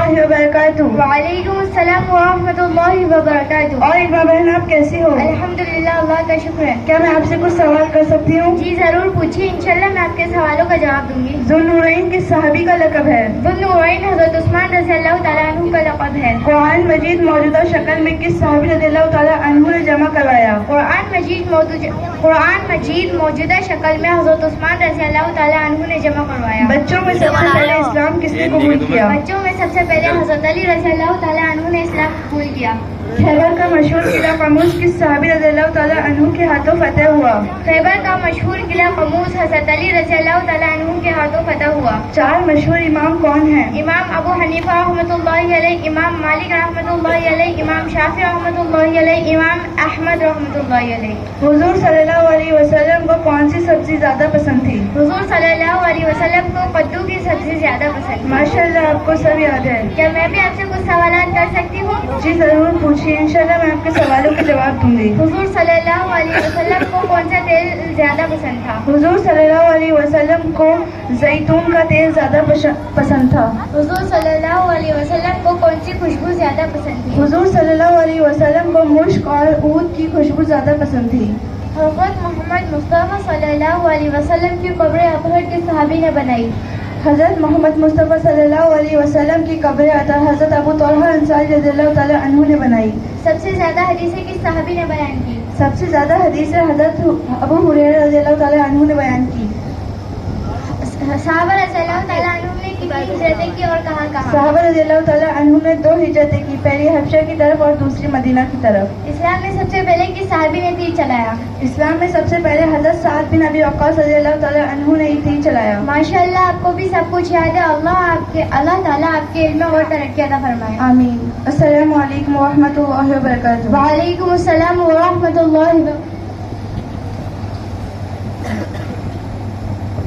اللہ وبرکاتہ۔ وعلیکم السلام ورحمۃ اللہ وبرکاتہ۔ اور ایک بہن آپ کیسی ہو؟ الحمدللہ، اللہ کا شکر ہے۔ کیا میں آپ سے کچھ سوال کر سکتی ہوں؟ جی ضرور پوچھیے، انشاءاللہ میں آپ کے سوالوں کا جواب دوں گی۔ ذوالنورین کس صحابی کا لقب ہے؟ ذوالنورین حضرت عثمان رضی اللہ تعالیٰ عنہ کا لقب ہے۔ قرآن مجید موجودہ شکل میں کس صحابی رضی اللہ تعالیٰ عنہ نے جمع کروایا؟ قرآن مجید موجودہ شکل میں حضرت عثمان رضی اللہ تعالیٰ عنہ نے جمع کروایا۔ بچوں میں سب سے پہلے اسلام کس نے قبول کیا؟ بچوں میں سب سے پہلے حضرت علی رضی اللہ تعالیٰ عنہ نے اسلام قبول کیا۔ خیبر کا مشہور قلعہ قموس کس صحابی رضی اللہ تعالیٰ عنہ کے ہاتھوں فتح ہوا؟ خیبر کا مشہور قلعہ قموس حضرت علی رضی اللہ تعالیٰ عنہ کے ہاتھوں فتح ہوا۔ 4 مشہور امام کون ہیں؟ امام ابو حنیفہ رحمۃ اللہ علیہ، امام مالک رحمۃ اللہ علیہ، امام شافعی رحمۃ اللہ علیہ، امام احمد رحمۃ اللہ علیہ۔ حضور صلی اللہ علیہ وسلم کو کون سی سبزی زیادہ پسند تھی؟ حضور صلی اللہ علیہ وسلم کو کدو کی سبزی زیادہ پسند تھی۔ ماشاء اللہ، آپ کو سب یاد ہے۔ کیا میں بھی آپ سے کچھ سوالات کر سکتی ہوں؟ جی ضرور پوچھیے، انشاءاللہ میں آپ کے سوالوں کے جواب دوں گی۔ حضور صلی اللہ علیہ وسلم کو کون سا تیل زیادہ پسند تھا؟ حضور صلی اللہ علیہ وسلم کو زیتون کا تیل زیادہ پسند تھا۔ حضور صلی اللہ علیہ وسلم کو کون سی خوشبو زیادہ پسند تھی؟ حضور صلی اللہ علیہ وسلم کو مشک اور عود کی خوشبو زیادہ پسند تھی۔ حضرت محمد مصطفیٰ صلی اللہ علیہ وسلم کی قبر اطہر کس صحابی نے بنائی؟ حضرت محمد مصطفیٰ صلی اللہ علیہ وسلم کی قبر اطہر حضرت ابو طلحہ انصاری رضی اللہ تعالیٰ عنہ نے بنائی۔ سب سے زیادہ حدیثیں کس صحابی نے بیان کی؟ سب سے زیادہ حدیثیں حضرت ابو ہریرہ رضی اللہ تعالیٰ عنہ نے بیان کی۔ صحابہ رضی اللہ تعالیٰ عنہ نے کتنی ہجرتیں کی اور کہاں کہاں؟ صحابہ رضی اللہ تعالیٰ عنہ نے 2 ہجرتیں کی، پہلی حبشہ کی طرف اور دوسری مدینہ کی طرف۔ اسلام میں سب سے پہلے کس صحابی نے تیر چلایا؟ اسلام میں سب سے پہلے حضرت سعد بن ابی وقاص رضی اللہ تعالیٰ عنہ نے تیر چلایا۔ ماشاء اللہ، آپ کو بھی سب کچھ یاد ہے۔ اللہ تعالیٰ آپ کے علم میں اور ترقی عطا فرمائے۔ آمین۔ السلام علیکم ورحمۃ اللہ وبرکاتہ۔ وعلیکم السلام ورحمۃ اللہ وبرکاتہ۔